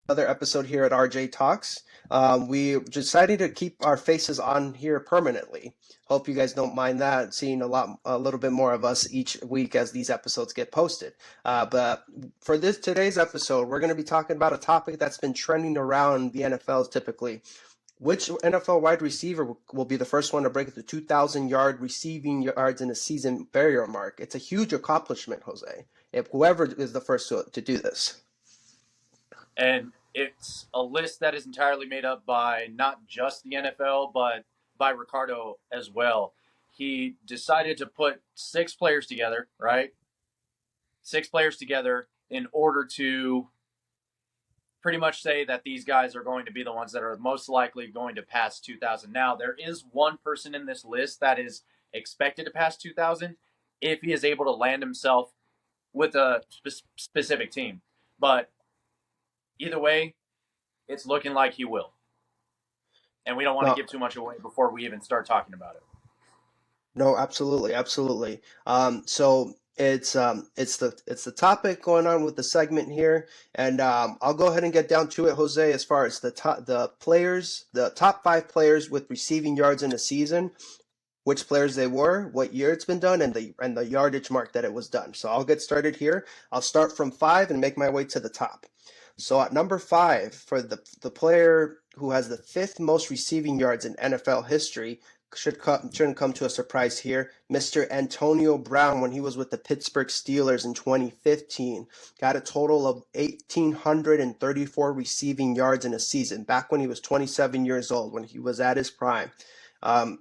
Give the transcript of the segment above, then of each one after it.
Another episode here at RJ Talks. We decided to keep our faces on here permanently. Hope you guys don't mind that, seeing a little bit more of us each week as these episodes get posted. But for this today's episode, we're going to be talking about a topic that's been trending around the NFL typically. Which NFL wide receiver will be the first one to break the 2,000 yard receiving yards in a season barrier mark? It's a huge accomplishment, Jose. If whoever is the first to do this. And it's a list that is entirely made up by not just the NFL, but by Ricardo as well. He decided to put six players together, right? Six players together in order to pretty much say that these guys are going to be the ones that are most likely going to pass 2,000. Now, there is one person in this list that is expected to pass 2,000 if he is able to land himself with a specific team. But either way, it's looking like he will. And we don't want to No, give too much away before we even start talking about it. no, absolutely, absolutely. So it's the topic going on with the segment here, and I'll go ahead and get down to it, Jose. As far as the top five players with receiving yards in a season, which players they were, what year it's been done, and the yardage mark that it was done. So I'll get started here. I'll start from five and make my way to the top. So at number five, for the player who has the fifth most receiving yards in NFL history, shouldn't come to a surprise here. Mr. Antonio Brown, when he was with the Pittsburgh Steelers in 2015, got a total of 1,834 receiving yards in a season, back when he was 27 years old, when he was at his prime. Um,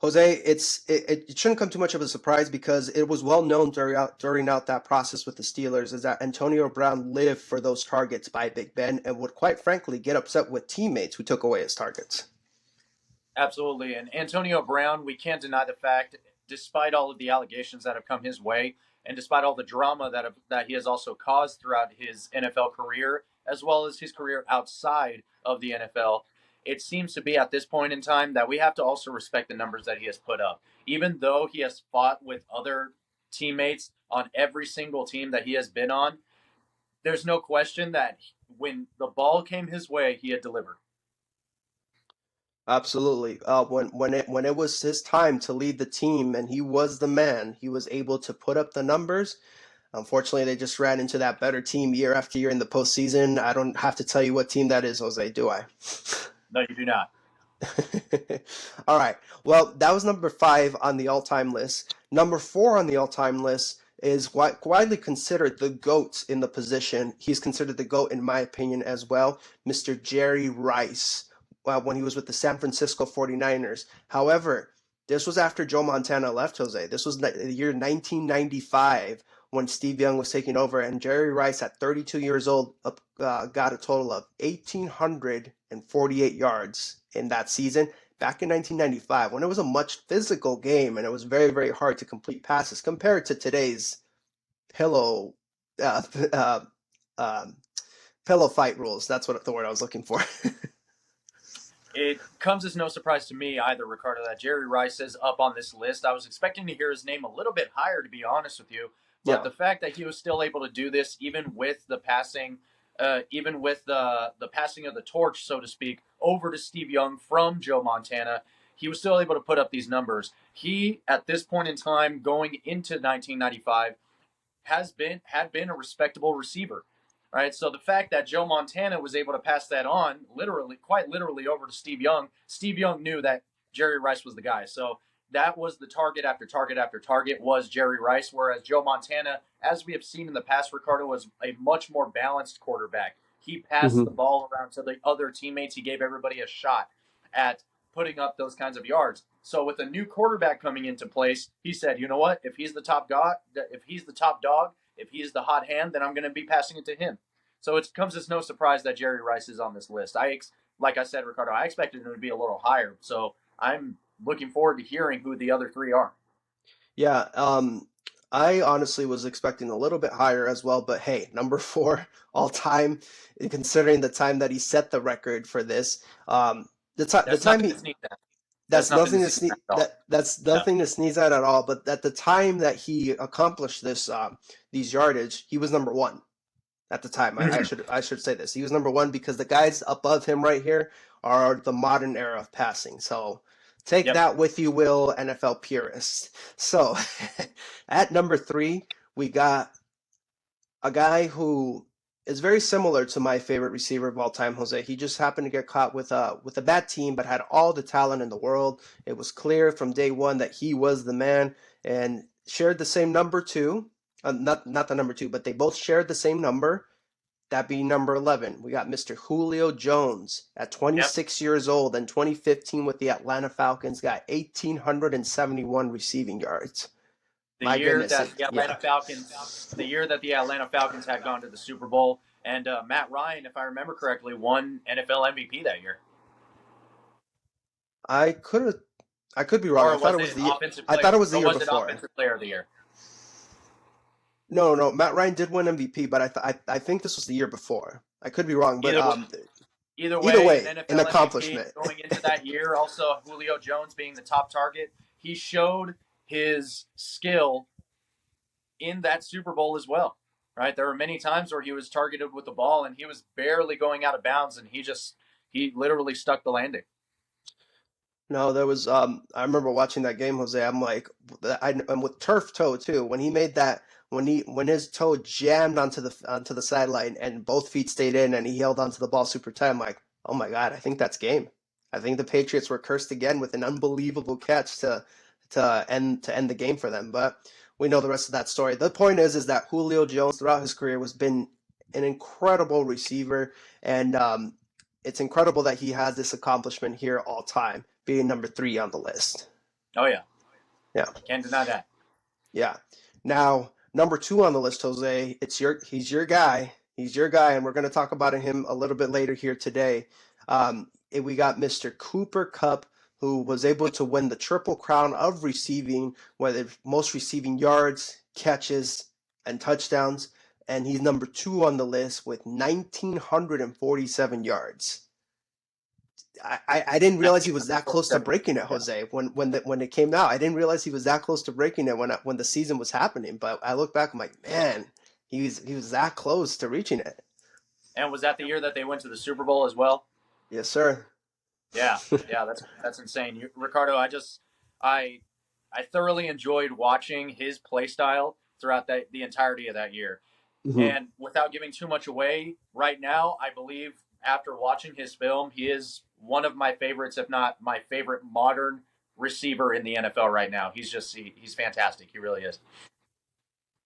Jose, it shouldn't come too much of a surprise because it was well known during out that process with the Steelers is that Antonio Brown lived for those targets by Big Ben and would quite frankly get upset with teammates who took away his targets. Absolutely. And Antonio Brown, we can't deny the fact, despite all of the allegations that have come his way, and despite all the drama that he has also caused throughout his NFL career, as well as his career outside of the NFL, it seems to be at this point in time that we have to also respect the numbers that he has put up. Even though he has fought with other teammates on every single team that he has been on, there's no question that when the ball came his way, he had delivered. Absolutely. When it was his time to lead the team and he was the man, he was able to put up the numbers. Unfortunately, they just ran into that better team year after year in the postseason. I don't have to tell you what team that is, Jose, do I? No, you do not. All right. Well, that was number five on the all-time list. Number four on the all-time list is widely considered the GOAT in the position. He's considered the GOAT in my opinion as well, Mr. Jerry Rice, when he was with the San Francisco 49ers. However, this was after Joe Montana left, Jose. This was the year 1995 when Steve Young was taking over, and Jerry Rice, at 32 years old, got a total of 1,848 yards in that season back in 1995 when it was a much physical game and it was very, very hard to complete passes compared to today's pillow uh, uh, um, pillow fight rules. That's what the word I was looking for. It comes as no surprise to me either, Ricardo, that Jerry Rice is up on this list. I was expecting to hear his name a little bit higher, to be honest with you. But Yeah. the fact that he was still able to do this, even with the passing, even with the passing of the torch, so to speak, over to Steve Young from Joe Montana, he was still able to put up these numbers. He, at this point in time, going into 1995, had been a respectable receiver. Right. So the fact that Joe Montana was able to pass that on literally, quite literally over to Steve Young knew that Jerry Rice was the guy. So that was the target after target after target was Jerry Rice. Whereas Joe Montana, as we have seen in the past, Ricardo was a much more balanced quarterback. He passed the Hmm. ball around to the other teammates. He gave everybody a shot at putting up those kinds of yards. So with a new quarterback coming into place, he said, "You know what? If he's the top dog, if he's the hot hand, then I'm going to be passing it to him." So it comes as no surprise that Jerry Rice is on this list. Like I said, Ricardo, I expected him to be a little higher. So I'm looking forward to hearing who the other three are. Yeah. I honestly was expecting a little bit higher as well, but hey, number four all time, considering the time that he set the record for this. The That's time nothing to he sneeze at. That's That's nothing to nothing to sneeze at sneeze at all. that's No. nothing to sneeze at all. But at the time that he accomplished this these yardage, he was number one. at the time. I should say this. He was number one because the guys above him right here are the modern era of passing. So take Yep. that with you, Will, NFL purists. So at number three, we got a guy who is very similar to my favorite receiver of all time, Jose. He just happened to get caught with a bad team, but had all the talent in the world. It was clear from day one that he was the man, and shared the same number too. Not the number two, but they both shared the same number. That being number 11. We got Mr. Julio Jones at Yep. 26 years old in 2015 with the Atlanta Falcons. Got 1,871 receiving yards. The My year goodness, that the yeah. Atlanta Falcons had gone to the Super Bowl, and Matt Ryan, if I remember correctly, won NFL MVP that year. I could be wrong. Or I thought it was was it the offensive I player? thought it was the Or year was it before. offensive player of the year? No, Matt Ryan did win MVP, but I think this was the year before. I could be wrong, but Either either way, way, an an NFL MVP accomplishment. going into that year. Also, Julio Jones being the top target, he showed his skill in that Super Bowl as well. Right, there were many times where he was targeted with the ball and he was barely going out of bounds, and he literally stuck the landing. No, there was I remember watching that game, Jose. I'm like, I'm with turf toe too. When he made that, when his toe jammed onto the sideline and both feet stayed in and he held onto the ball super tight, I'm like, oh my God, I think that's game. I think the Patriots were cursed again with an unbelievable catch to end the game for them. But we know the rest of that story. The point is that Julio Jones throughout his career has been an incredible receiver, and it's incredible that he has this accomplishment here all time, being number three on the list. Oh yeah, Yeah, can't deny that. yeah. Now, number two on the list, Jose, he's your guy. He's your guy, and we're going to talk about him a little bit later here today. We got Mr. Cooper Kupp, who was able to win the triple crown of receiving, whether most receiving yards, catches, and touchdowns, and he's number two on the list with 1,947 yards. I didn't realize he was that close to breaking it, Jose. When it came out, I didn't realize he was that close to breaking it when the season was happening. But I look back, I'm like, man, he was that close to reaching it. And was that the year that they went to the Super Bowl as well? Yes, sir. Yeah, that's insane. Ricardo, I thoroughly enjoyed watching his play style throughout the entirety of that year. Mm-hmm. And without giving too much away, right now, I believe after watching his film, he is one of my favorites, if not my favorite modern receiver in the NFL right now. He's fantastic. He really is.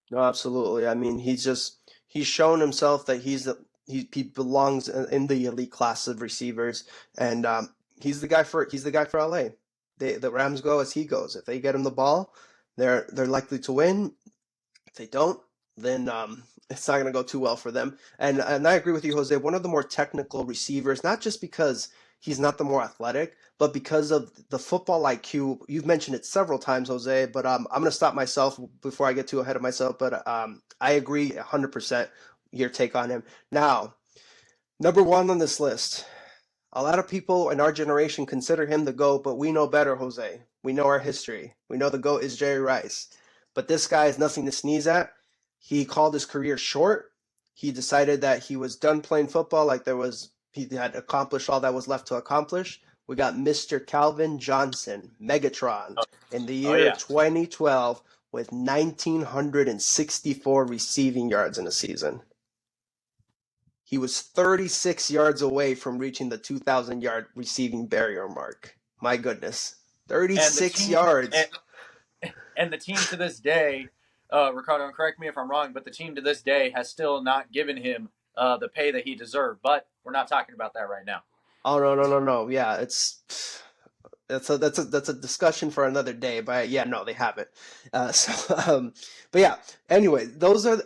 No, absolutely. I mean, he's shown himself that he belongs in the elite class of receivers, and he's the guy for LA. The Rams go as he goes. If they get him the ball, they're likely to win. If they don't, then it's not going to go too well for them. And I agree with you, Jose. One of the more technical receivers, not just because he's not the more athletic, but because of the football IQ. You've mentioned it several times, Jose, but I'm going to stop myself before I get too ahead of myself. But I agree 100% your take on him. Now, number one on this list. A lot of people in our generation consider him the GOAT, but we know better, Jose. We know our history. We know the GOAT is Jerry Rice. But this guy is nothing to sneeze at. He called his career short. He decided that he was done playing football, he had accomplished all that was left to accomplish. We got Mr. Calvin Johnson, Megatron, in the year 2012 with 1,964 receiving yards in a season. He was 36 yards away from reaching the 2,000-yard receiving barrier mark. My goodness. 36 yards. And the team to this day, Ricardo, and correct me if I'm wrong, but the team to this day has still not given him the pay that he deserved. But we're not talking about that right now. Oh, no. Yeah, that's a discussion for another day. But yeah, no, they haven't. But yeah, anyway, those are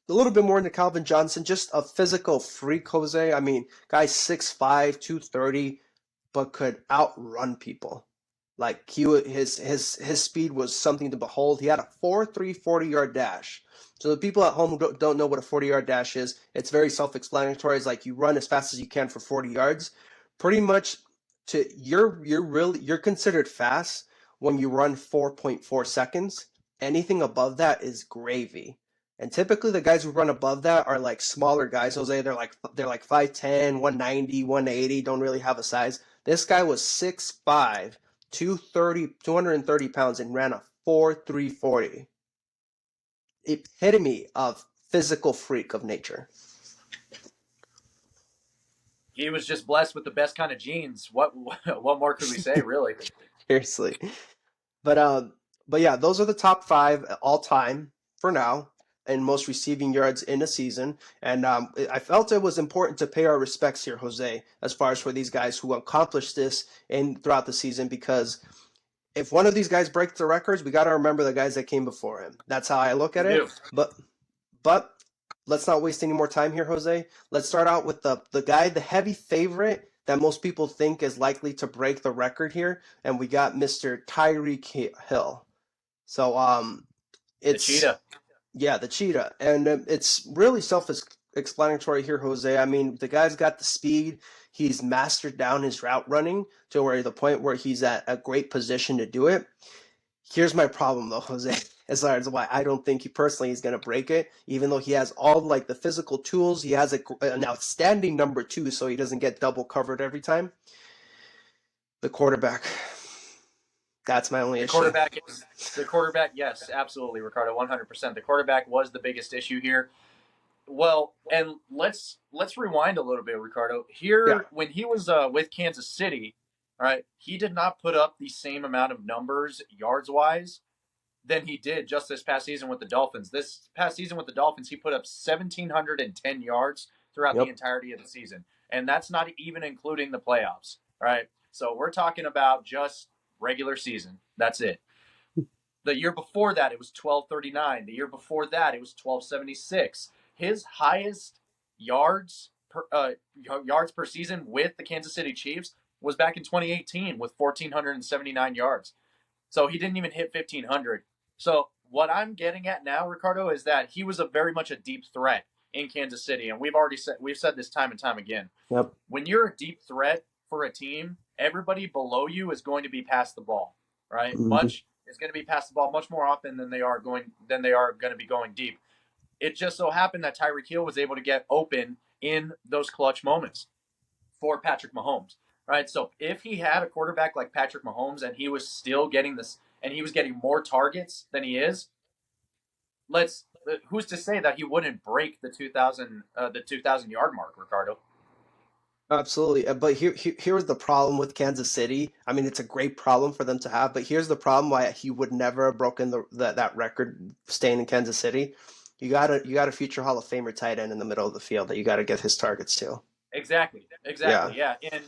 a little bit more into Calvin Johnson, just a physical freak, Jose. I mean, guy's 6'5", 230, but could outrun people. Like his speed was something to behold. He had a 4.3 40-yard dash. So the people at home who don't know what a 40-yard dash is, it's very self-explanatory. It's like you run as fast as you can for 40 yards. Pretty much you're considered fast when you run 4.4 seconds. Anything above that is gravy. And typically the guys who run above that are like smaller guys, Jose. They're like 5'10", 190, 180, don't really have a size. This guy was 6'5", 230 pounds and ran a 4.340. Epitome of physical freak of nature. He was just blessed with the best kind of genes. What more could we say, really? Seriously. But yeah, those are the top five all time for now and most receiving yards in a season. And I felt it was important to pay our respects here, Jose, as far as for these guys who accomplished this throughout the season, because if one of these guys breaks the records, we got to remember the guys that came before him. That's how I look at it. But let's not waste any more time here, Jose. Let's start out with the guy, the heavy favorite that most people think is likely to break the record here, and we got Mr. Tyreek Hill. So it's the cheetah. Yeah, the cheetah, and it's really self-explanatory here, Jose. I mean, the guy's got the speed. He's mastered down his route running to where the point where he's at a great position to do it. Here's my problem, though, Jose, as far as why I don't think he personally is going to break it, even though he has all like the physical tools. He has an outstanding number two, so he doesn't get double covered every time. The quarterback. That's my only issue. The quarterback, yes, absolutely, Ricardo, 100%. The quarterback was the biggest issue here. Well, and let's rewind a little bit, Ricardo. Here, when he was with Kansas City, all right, he did not put up the same amount of numbers yards-wise than he did just this past season with the Dolphins. This past season with the Dolphins, he put up 1,710 yards throughout the entirety of the season. And that's not even including the playoffs, all right? So we're talking about just regular season. That's it. The year before that, it was 1,239. The year before that, it was 1,276. His highest yards per season with the Kansas City Chiefs was back in 2018 with 1,479 yards. So he didn't even hit 1,500. So what I'm getting at now, Ricardo, is that he was very much a deep threat in Kansas City, and we've said this time and time again. Yep. When you're a deep threat for a team, everybody below you is going to be past the ball, right? Mm-hmm. Is going to be past the ball much more often than they are going to be going deep. It just so happened that Tyreek Hill was able to get open in those clutch moments for Patrick Mahomes, right? So if he had a quarterback like Patrick Mahomes and he was still getting this, and he was getting more targets than he is, who's to say that he wouldn't break the 2,000 yard mark, Ricardo? Absolutely. But here's the problem with Kansas City. I mean, it's a great problem for them to have, but here's the problem why he would never have broken that record staying in Kansas City. You got a future Hall of Famer tight end in the middle of the field that you got to get his targets to. Exactly. Yeah. And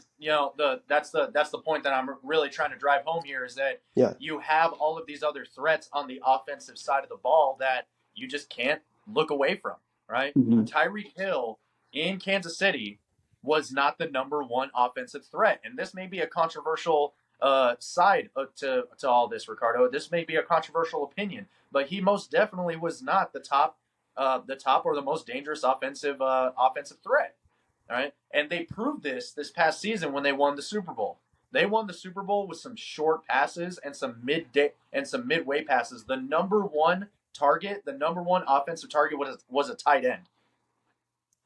that's the point that I'm really trying to drive home here is that you have all of these other threats on the offensive side of the ball that you just can't look away from, right? Mm-hmm. Tyreek Hill in Kansas City was not the number one offensive threat, and this may be a controversial side to all this, Ricardo. This may be a controversial opinion, but he most definitely was not the top or the most dangerous offensive threat. All right, and they proved this past season when they won the Super Bowl. They won the Super Bowl with some short passes and some midway passes. The number one offensive target was a tight end.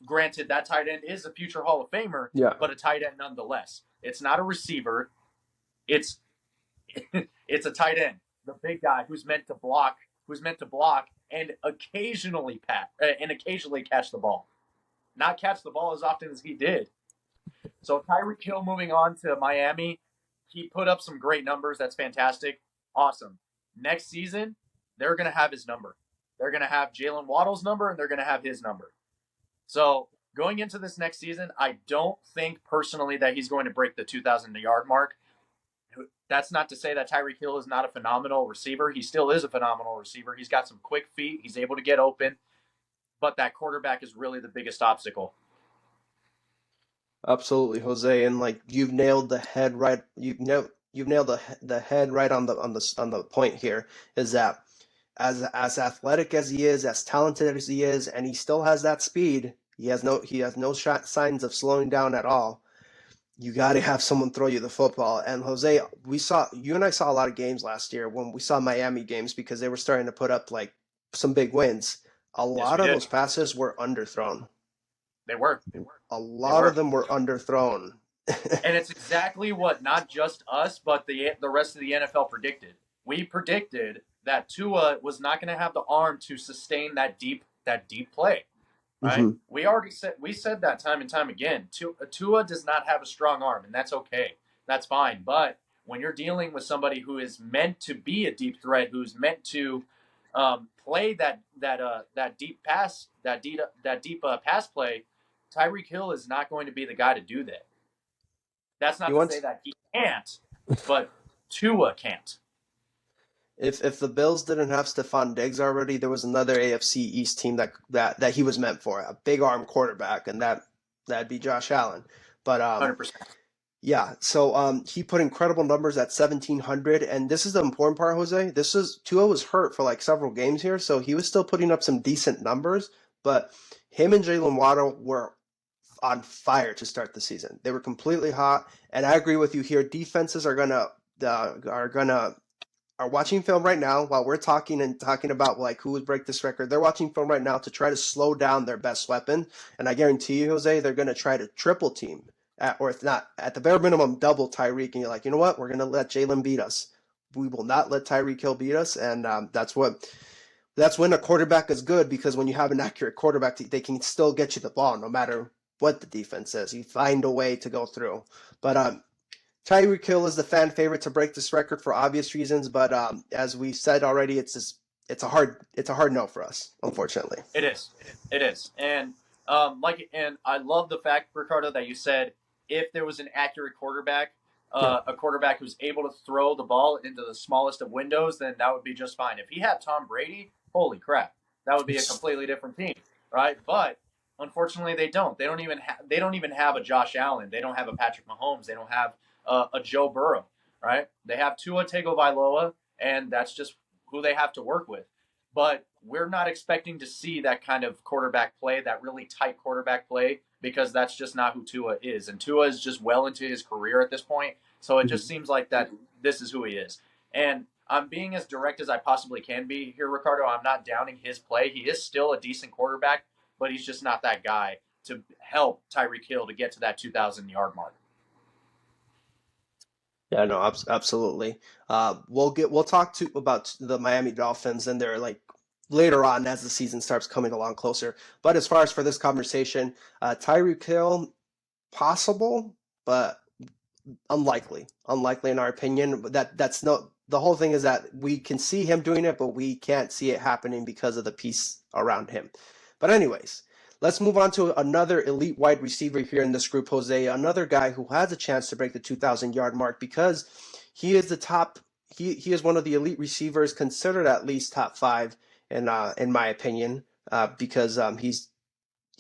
Granted, that tight end is a future Hall of Famer, but a tight end nonetheless. It's not a receiver. It's a tight end, the big guy who's meant to block and occasionally catch the ball. Not catch the ball as often as he did. So Tyreek Hill moving on to Miami, he put up some great numbers. That's fantastic. Awesome. Next season, they're going to have his number. They're going to have Jalen Waddle's number, and they're going to have his number. So going into this next season, I don't think personally that he's going to break the 2,000-yard mark. That's not to say that Tyreek Hill is not a phenomenal receiver. He still is a phenomenal receiver. He's got some quick feet. He's able to get open. But that quarterback is really the biggest obstacle. Absolutely, Jose, and like you've nailed the head right. You've nailed the head right on the point here. Is that as athletic as he is, as talented as he is, and he still has that speed. He has no signs of slowing down at all. You got to have someone throw you the football. And Jose, you and I saw a lot of games last year when we saw Miami games because they were starting to put up like some big wins. A Yes, lot we of did. those passes were underthrown. They were. A They lot of were. them were underthrown. And it's exactly what not just us, but the rest of the NFL predicted. We predicted that Tua was not going to have the arm to sustain that deep play. Right? Hmm. We said that time and time again. Tua does not have a strong arm, and that's okay. That's fine. But when you're dealing with somebody who is meant to be a deep threat, who's meant to play that deep pass, that deep pass play, Tyreek Hill is not going to be the guy to do that. That's He not to say wants that he can't, but Tua can't. if the Bills didn't have Stephon Diggs already, there was another AFC East team that he was meant for, a big arm quarterback, and that'd be Josh Allen. But 100%. yeah, so he put incredible numbers at 1,700, and this is the important part, Jose. This is Tua was hurt for like several games here, so he was still putting up some decent numbers, but him and Jalen Waddle were on fire to start the season. They were completely hot, and I agree with you here. Defenses are gonna are watching film right now while we're talking and talking about like who would break this record. They're watching film right now to try to slow down their best weapon, and I guarantee you, Jose, they're gonna try to triple team, or if not, at the bare minimum, double Tyreek. And you're like, you know what? We're gonna let Jalen beat us. We will not let Tyreek Hill beat us, and that's when a quarterback is good because when you have an accurate quarterback, they can still get you the ball no matter what the defense is. You find a way to go through. But Tyreek Hill is the fan favorite to break this record for obvious reasons. But as we said already, it's a hard no for us, unfortunately. It is. It is. And I love the fact, Ricardo, that you said if there was an accurate quarterback, Yeah. a quarterback who's able to throw the ball into the smallest of windows, then that would be just fine. If he had Tom Brady, holy crap, that would be a completely different team, right? But unfortunately, they don't. They don't even have a Josh Allen. They don't have a Patrick Mahomes. They don't have a Joe Burrow, right? They have Tua Tagovailoa, and that's just who they have to work with. But we're not expecting to see that kind of quarterback play, that really tight quarterback play, because that's just not who Tua is. And Tua is just well into his career at this point. So it just seems like that this is who he is. And I'm being as direct as I possibly can be here, Ricardo. I'm not downing his play. He is still a decent quarterback, but he's just not that guy to help Tyreek Hill to get to that 2,000-yard mark. Yeah, no, absolutely. We'll talk to about the Miami Dolphins and their like later on as the season starts coming along closer. But as far as for this conversation, Tyreek Hill possible, but unlikely in our opinion. But that's no. The whole thing is that we can see him doing it, but we can't see it happening because of the piece around him. But anyways, let's move on to another elite wide receiver here in this group, Jose. Another guy who has a chance to break the 2,000-yard mark because he is the top. He is one of the elite receivers, considered at least top five in my opinion, because he's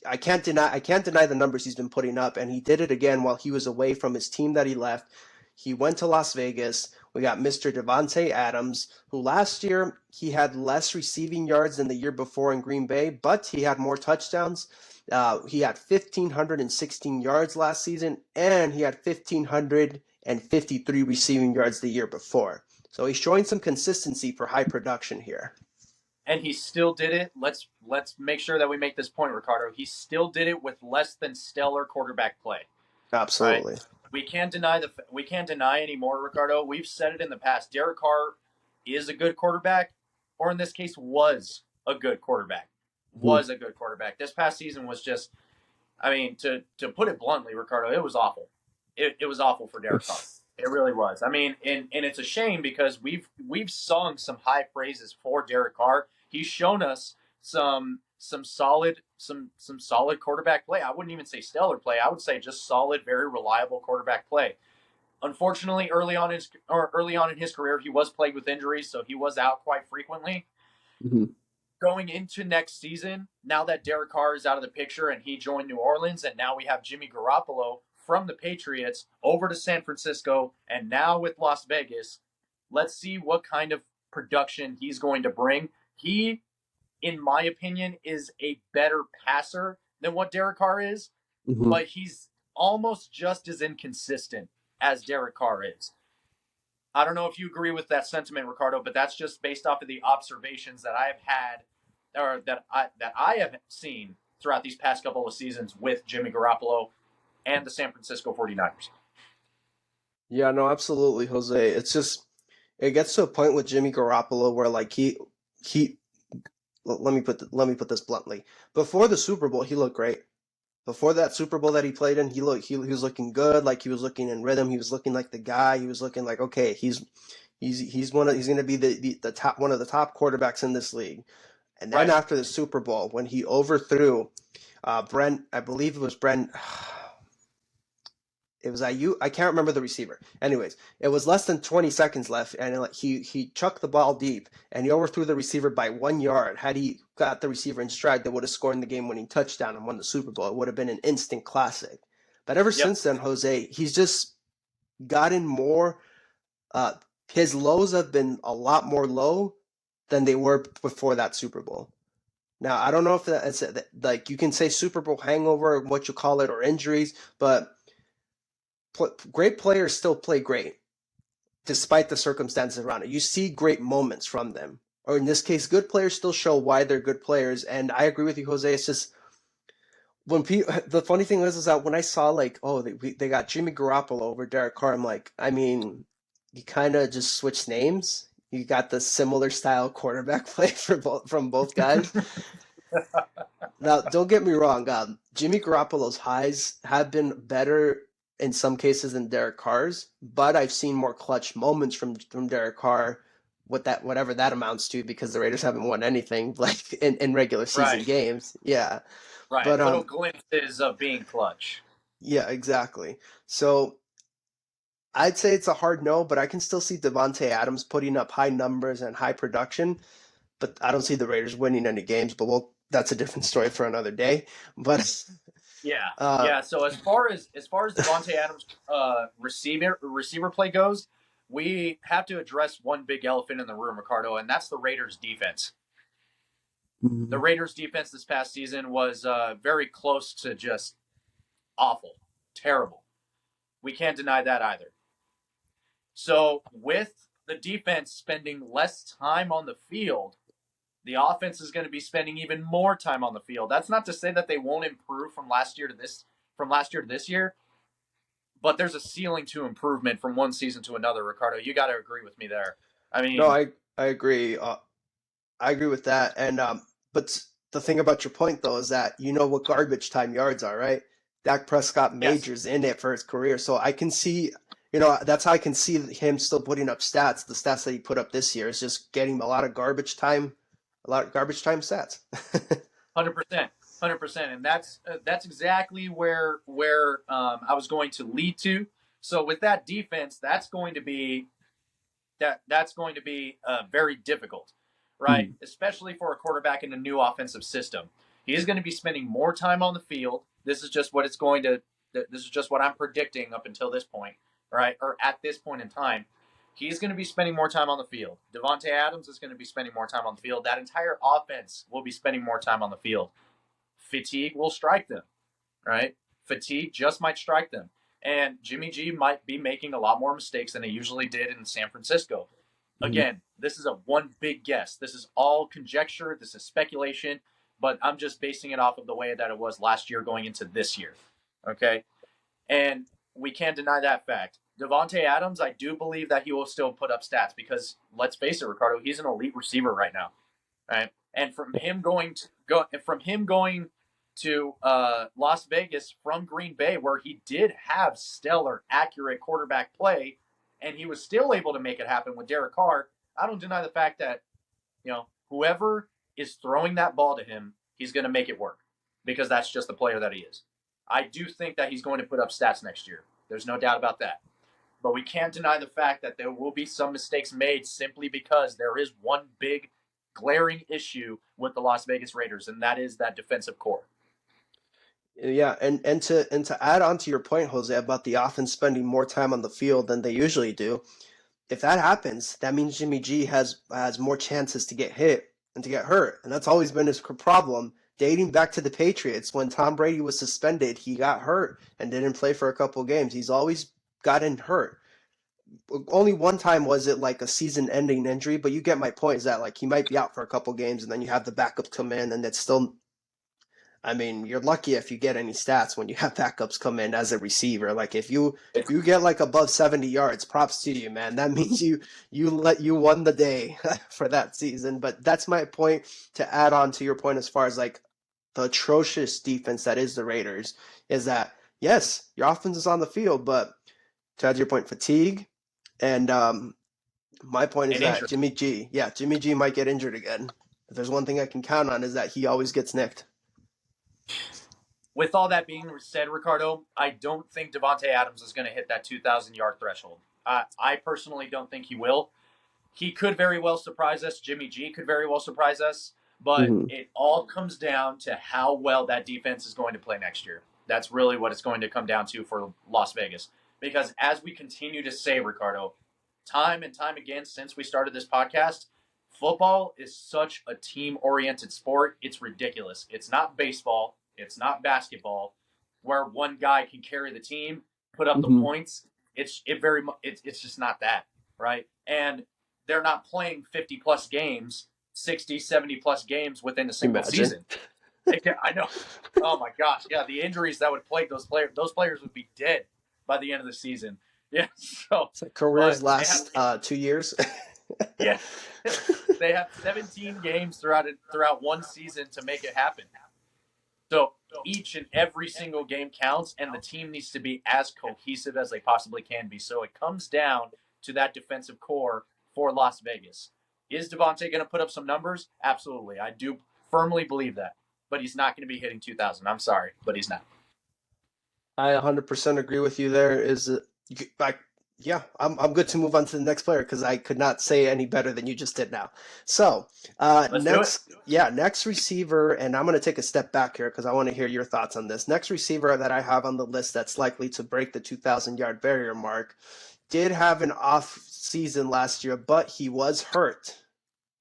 I can't deny the numbers he's been putting up, and he did it again while he was away from his team that he left. He went to Las Vegas. We got Mr. Devontae Adams, who last year he had less receiving yards than the year before in Green Bay, but he had more touchdowns. He had 1,516 yards last season, and he had 1,553 receiving yards the year before. So he's showing some consistency for high production here. And he still did it. Let's make sure that we make this point, Ricardo. He still did it with less than stellar quarterback play. Right? Absolutely. We can't deny anymore, Ricardo. We've said it in the past. Derek Carr is a good quarterback, or in this case, was a good quarterback. Mhm. Was a good quarterback. This past season was just, I mean, to put it bluntly, Ricardo, it was awful. It was awful for Derek Carr. It really was. I mean, and it's a shame because we've sung some high praises for Derek Carr. He's shown us some solid quarterback play. I wouldn't even say stellar play. I would say just solid, very reliable quarterback play. Unfortunately, early on in his career, he was plagued with injuries, so he was out quite frequently. Mhm. Going into next season, now that Derek Carr is out of the picture and he joined New Orleans, and now we have Jimmy Garoppolo from the Patriots over to San Francisco, and now with Las Vegas, let's see what kind of production he's going to bring. He, in my opinion, is a better passer than what Derek Carr is, Mhm. but he's almost just as inconsistent as Derek Carr is. I don't know if you agree with that sentiment, Ricardo, but that's just based off of the observations that I've had or that I have seen throughout these past couple of seasons with Jimmy Garoppolo and the San Francisco 49ers. Yeah, no, absolutely, Jose. It's just it gets to a point with Jimmy Garoppolo where like he let me put this bluntly. Before the Super Bowl, he looked great. Before that Super Bowl that he played in, he was looking good, like he was looking in rhythm. He was looking like the guy. He was looking like okay, he's going to be the top one of the top quarterbacks in this league. And then Right. after the Super Bowl, when he overthrew Brent, I believe it was Brent. It was IU. I can't remember the receiver. Anyways, it was less than 20 seconds left, and he chucked the ball deep, and he overthrew the receiver by 1 yard. Had he got the receiver in stride, that would have scored the game-winning touchdown and won the Super Bowl. It would have been an instant classic. But ever Yep. since then, Jose, he's just gotten more. Uh, his lows have been a lot more low than they were before that Super Bowl. Now, I don't know if that's like you can say Super Bowl hangover, what you call it, or injuries, but great players still play great despite the circumstances around it. You see great moments from them. Or in this case, good players still show why they're good players. And I agree with you, Jose. It's just when people, the funny thing is that when I saw like, oh, they got Jimmy Garoppolo over Derek Carr, I'm like, I mean, you kind of just switched names. You got the similar style quarterback play from both guys. Now, don't get me wrong. Jimmy Garoppolo's highs have been better in some cases than Derek Carr's, but I've seen more clutch moments from Derek Carr, whatever that amounts to, because the Raiders haven't won anything like in regular season Right. games. Yeah, Right. but Little glimpses of being clutch. yeah, exactly. So I'd say it's a hard no, but I can still see Devontae Adams putting up high numbers and high production, but I don't see the Raiders winning any games. But that's a different story for another day. But Yeah. uh, Yeah. So as far as Devontae Adams receiver play goes, we have to address one big elephant in the room, Ricardo, and that's the Raiders defense. The Mhm. Raiders defense this past season was very close to just awful, terrible. We can't deny that either. So with the defense spending less time on the field, the offense is going to be spending even more time on the field. That's not to say that they won't improve from last year to this year, but there's a ceiling to improvement from one season to another. Ricardo, you got to agree with me there. I No, mean, I agree. I agree with that. And but the thing about your point though is that you know what garbage time yards are, right? Dak Prescott yes, majors in it for his career, so I can see, that's how I can see him still putting up stats. The stats that he put up this year is just getting a lot of garbage time stats. 100%, 100%, and that's exactly where I was going to lead to. So with that defense, that's going to be very difficult, right? Mm. Especially for a quarterback in a new offensive system. He is going to be spending more time on the field. This is just what it's going to. This is just what I'm predicting up until this point, right? Or at this point in time, he's going to be spending more time on the field. Devontae Adams is going to be spending more time on the field. That entire offense will be spending more time on the field. Fatigue will strike them, right? Fatigue just might strike them. And Jimmy G might be making a lot more mistakes than he usually did in San Francisco. Mm. Again, this is a one big guess. This is all conjecture. This is speculation, but I'm just basing it off of the way that it was last year going into this year. Okay. And we can't deny that fact. Devontae Adams, I do believe that he will still put up stats because let's face it, Ricardo, he's an elite receiver right now. Right. And from him going to Las Vegas from Green Bay, where he did have stellar, accurate quarterback play, and he was still able to make it happen with Derek Carr. I don't deny the fact that whoever is throwing that ball to him, he's going to make it work because that's just the player that he is. I do think that he's going to put up stats next year. There's no doubt about that. But we can't deny the fact that there will be some mistakes made simply because there is one big glaring issue with the Las Vegas Raiders, and that is that defensive core. Yeah, and to add on to your point, Jose, about the offense spending more time on the field than they usually do, if that happens, that means Jimmy G has more chances to get hit and to get hurt, and that's always been his problem. Dating back to the Patriots, when Tom Brady was suspended, he got hurt and didn't play for a couple games. He's always gotten hurt. only one time was it like a season-ending injury, but you get my point. Is that like he might be out for a couple games, and then you have the backup come in, and it's still. I mean, you're lucky if you get any stats when you have backups come in as a receiver. Like if you get like above 70 yards, props to you, man. That means you won the day for that season. But that's my point to add on to your point as far as like the atrocious defense that is the Raiders is that yes, your offense is on the field, but to add to your point, fatigue and my point is And that injury. Jimmy G might get injured again. If there's one thing I can count on is that he always gets nicked. With all that being said, Ricardo, I don't think Devontae Adams is going to hit that 2,000-yard threshold. I personally don't think he will. He could very well surprise us. Jimmy G could very well surprise us. But Mm-hmm. it all comes down to how well that defense is going to play next year. That's really what it's going to come down to for Las Vegas. Because as we continue to say, Ricardo, time and time again since we started this podcast, football is such a team-oriented sport. It's ridiculous. It's not baseball. It's not basketball, where one guy can carry the team, put up the Mm-hmm. points. It's just not that, right? And they're not playing 50 plus games, 60, 70 plus games within a single Imagine. season. I know. Oh my gosh. Yeah. The injuries that would plague those players would be dead by the end of the season. Yeah. So, It's like careers but they have, last 2 years. yeah, they have 17 games throughout one season to make it happen. So each and every single game counts, and the team needs to be as cohesive as they possibly can be. So it comes down to that defensive core for Las Vegas. Is Devontae going to put up some numbers? Absolutely. I do firmly believe that. But he's not going to be hitting 2,000. I'm sorry, but he's not. I 100% agree with you there. Like, yeah, I'm good to move on to the next player because I could not say any better than you just did now. So, Let's do it. next receiver, and I'm going to take a step back here because I want to hear your thoughts on this. Next receiver that I have on the list that's likely to break the 2,000-yard barrier mark did have an off season last year, but he was hurt.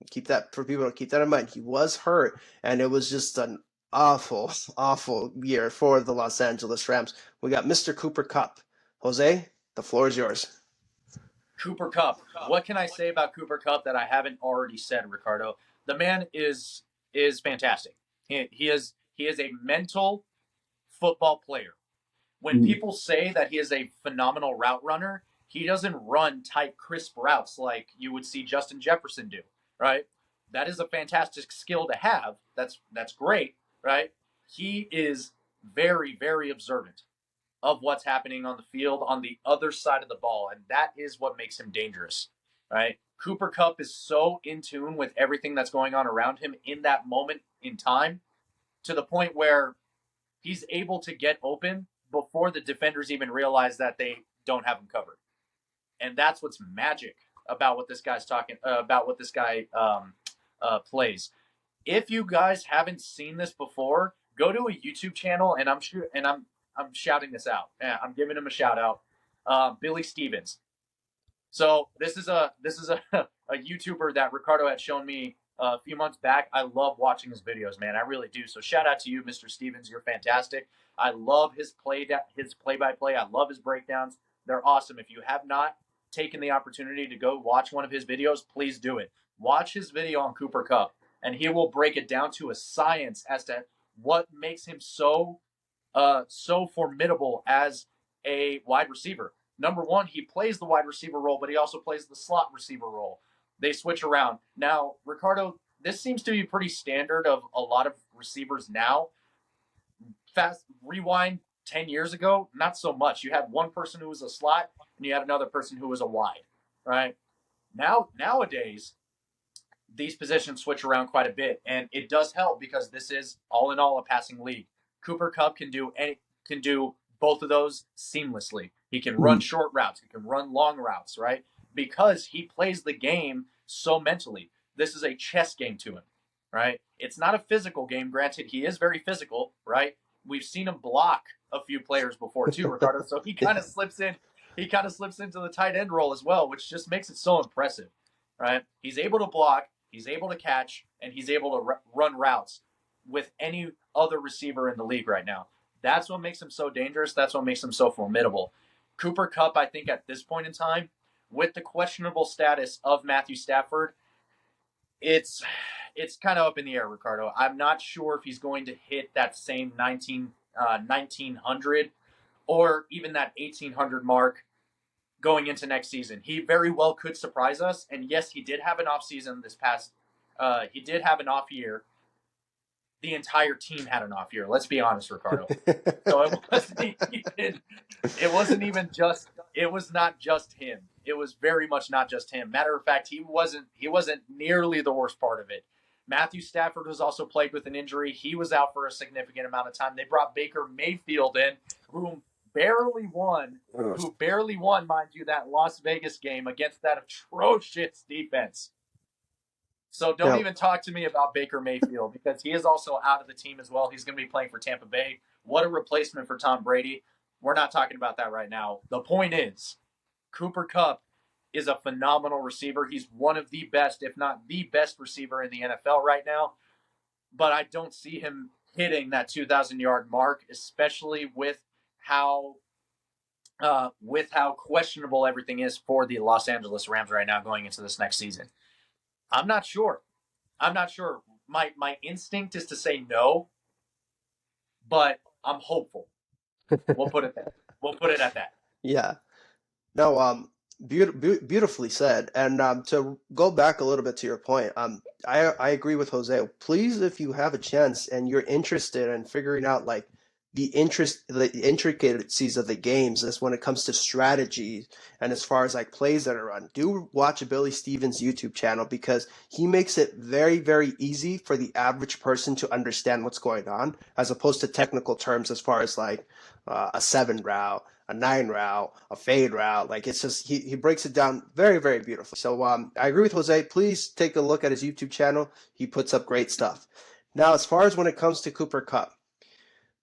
Keep that for people to keep that in mind. He was hurt, and it was just an awful, awful year for the Los Angeles Rams. We got Mr. Cooper Kupp. Jose, the floor is yours. Cooper Kupp. What can I say about Cooper Kupp that I haven't already said, Ricardo? The man is fantastic. He is a mental football player. When people say that he is a phenomenal route runner, he doesn't run tight, crisp routes like you would see Justin Jefferson do, right? That is a fantastic skill to have. That's great, right? He is very, very observant of what's happening on the field on the other side of the ball, and that is what makes him dangerous, right? Cooper Kupp is so in tune with everything that's going on around him in that moment in time to the point where he's able to get open before the defenders even realize that they don't have him covered. And that's what's magic about what this guy's talking about. What this guy plays. If you guys haven't seen this before, go to a YouTube channel, and I'm shouting this out. I'm giving him a shout out. Billy Stevens. So this is a a YouTuber that Ricardo had shown me a few months back. I love watching his videos, man. I really do. So shout out to you, Mr. Stevens. You're fantastic. I love his play-by-play. I love his breakdowns. They're awesome. If you have not taken the opportunity to go watch one of his videos, please do it. Watch his video on Cooper Kupp, and he will break it down to a science as to what makes him so formidable as a wide receiver. Number one, he plays the wide receiver role, but he also plays the slot receiver role. They switch around. Now, Ricardo, this seems to be pretty standard of a lot of receivers now. Fast rewind 10 years ago, not so much. You had one person who was a slot and you had another person who was a wide, right? Nowadays, these positions switch around quite a bit, and it does help because this is all in all a passing league. Cooper Kupp can do both of those seamlessly. He can run short routes, he can run long routes, right? Because he plays the game so mentally. This is a chess game to him, right? It's not a physical game. Granted, he is very physical, right? We've seen him block a few players before too, Ricardo. So he kind of slips in. He kind of slips into the tight end role as well, which just makes it so impressive, right? He's able to block, he's able to catch, and he's able to run routes with any other receiver in the league right now. That's what makes him so dangerous. That's what makes him so formidable. Cooper Kupp, I think, at this point in time, with the questionable status of Matthew Stafford, it's kind of up in the air, Ricardo. I'm not sure if he's going to hit that same 1900 or even that 1800 mark going into next season. He very well could surprise us. And yes, he did have an off season this past. He did have an off year. The entire team had an off year. Let's be honest, Ricardo. So it wasn't even just. It was not just him. It was very much not just him. Matter of fact, he wasn't nearly the worst part of it. Matthew Stafford was also plagued with an injury. He was out for a significant amount of time. They brought Baker Mayfield in, who barely won, mind you, that Las Vegas game against that atrocious defense. So don't even talk to me about Baker Mayfield, because he is also out of the team as well. He's going to be playing for Tampa Bay. What a replacement for Tom Brady. We're not talking about that right now. The point is, Cooper Kupp is a phenomenal receiver. He's one of the best, if not the best receiver in the NFL right now. But I don't see him hitting that 2,000-yard mark, especially with how questionable everything is for the Los Angeles Rams right now going into this next season. I'm not sure. My instinct is to say no, but I'm hopeful. We'll put it at that. Yeah. No, beautifully said. And to go back a little bit to your point, I agree with Jose. Please, if you have a chance and you're interested in figuring out like the intricacies of the games, as when it comes to strategy and as far as like plays that are run, do watch Billy Stevens' YouTube channel, because he makes it very, very easy for the average person to understand what's going on, as opposed to technical terms as far as like a 7 route, a 9 route, a fade route. Like, it's just, he breaks it down very, very beautifully. So I agree with Jose. Please take a look at his YouTube channel. He puts up great stuff. Now, as far as when it comes to Cooper Kupp,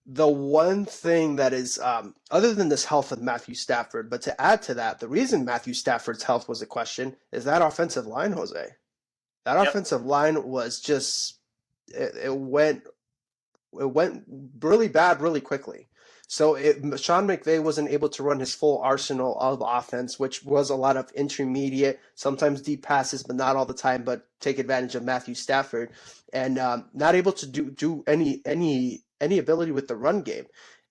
the one thing that is, other than this health of Matthew Stafford, but to add to that, the reason Matthew Stafford's health was a question is that offensive line, Jose. That offensive line was just, it went really bad really quickly. So Sean McVay wasn't able to run his full arsenal of offense, which was a lot of intermediate, sometimes deep passes, but not all the time, but take advantage of Matthew Stafford, and not able to do any ability with the run game.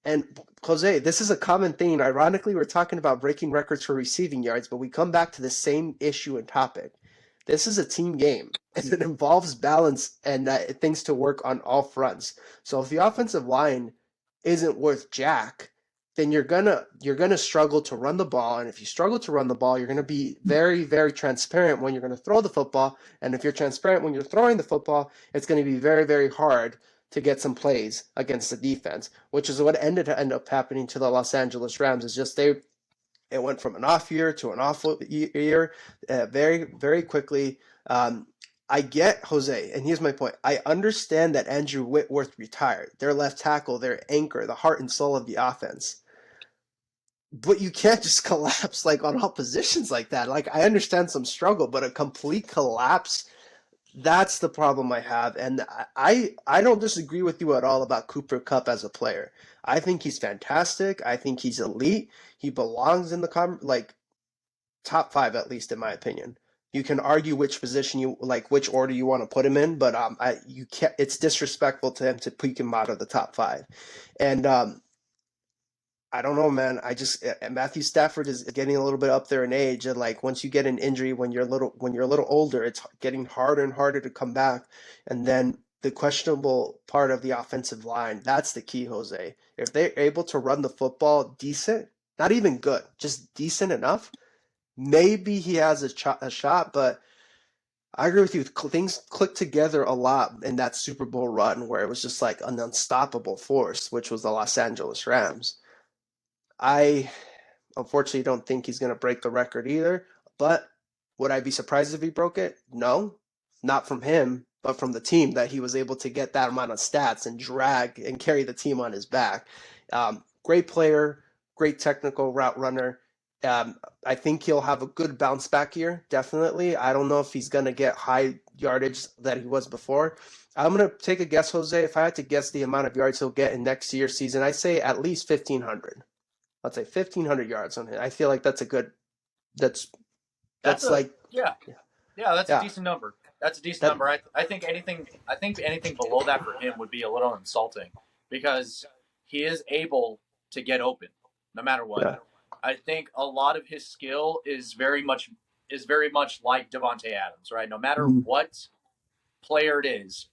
And Jose, this is a common thing. Ironically, we're talking about breaking records for receiving yards, but we come back to the same issue and topic. This is a team game, and it involves balance and things to work on all fronts. So if the offensive line isn't worth jack, then you're gonna struggle to run the ball. And if you struggle to run the ball, you're gonna be very, very transparent when you're gonna throw the football. And if you're transparent when you're throwing the football, it's gonna be very, very hard to get some plays against the defense, which is what ended up happening to the Los Angeles Rams. Is just it went from an off year to an off year very, very quickly. I get Jose, and here's my point. I understand that Andrew Whitworth retired. Their left tackle, their anchor, the heart and soul of the offense. But you can't just collapse like on all positions like that. Like, I understand some struggle, but a complete collapse, that's the problem I have. And I don't disagree with you at all about Cooper Kupp as a player. I think he's fantastic. I think he's elite. He belongs in the top 5, at least in my opinion. You can argue which position which order you want to put him in, but you can't. It's disrespectful to him to pick him out of the top 5. And I don't know, man. Matthew Stafford is getting a little bit up there in age, and like once you get an injury when you're a little older, it's getting harder and harder to come back. And then the questionable part of the offensive line, that's the key, Jose. If they're able to run the football decent, not even good, just decent enough, maybe he has a shot. But I agree with you. Things clicked together a lot in that Super Bowl run where it was just like an unstoppable force, which was the Los Angeles Rams. I unfortunately don't think he's going to break the record either, but would I be surprised if he broke it? No, not from him, but from the team, that he was able to get that amount of stats and drag and carry the team on his back. Great player, great technical route runner. I think he'll have a good bounce back year, definitely. I don't know if he's going to get high yardage that he was before. I'm going to take a guess, Jose. If I had to guess the amount of yards he'll get in next year's season, I'd say at least 1,500. I'd say 1,500 yards on him. I feel like that's That's That's a like, yeah. Yeah, that's a yeah, decent number. That's a decent that, number. I think anything below that for him would be a little insulting because he is able to get open no matter what. yeah. I think a lot of his skill is very much like Devonte Adams, right? No matter Mhm. what player it is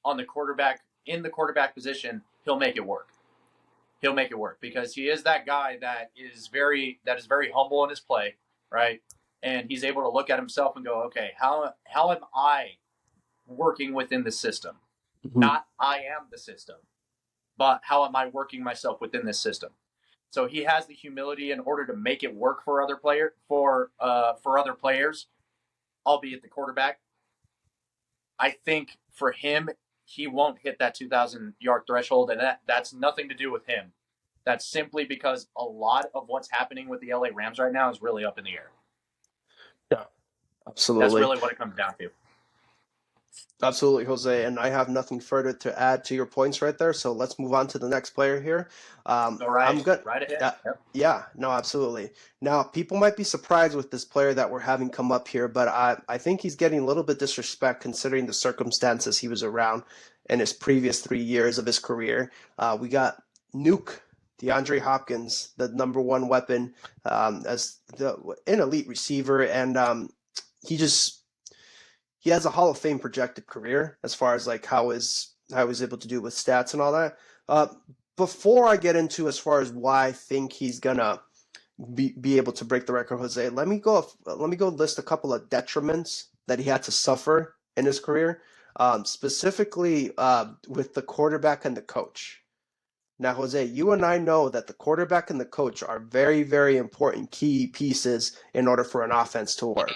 on the quarterback in the quarterback position, he'll make it work. He'll make it work because he is that guy that is very humble in his play, right? And he's able to look at himself and go, okay, how am I working within the system? Mhm. Not I am the system, but how am I working myself within this system? So he has the humility in order to make it work for other players, albeit the quarterback. I think for him, he won't hit that 2,000-yard threshold, and that's nothing to do with him. That's simply because a lot of what's happening with the LA Rams right now is really up in the air. Yeah, That's absolutely. really what it comes down to. Absolutely, Jose. And I have nothing further to add to your points right there. So let's move on to the next player here. Go I'm good. right ahead. Yeah, Yep. yeah, no, absolutely. Now, people might be surprised with this player that we're having come up here, but I think he's getting a little bit disrespect considering the circumstances he was around in his previous 3 years of his career. We got Nuke, DeAndre Hopkins, the number one weapon, as an elite receiver, and he just he has a Hall of Fame projected career as far as like how he's able to do with stats and all that. Uh, Before I get into as far as why I think he's gonna be able to break the record, Jose, let me go list a couple of detriments that he had to suffer in his career, specifically with the quarterback and the coach. Now, Jose, you and I know that the quarterback and the coach are very, very important key pieces in order for an offense to work.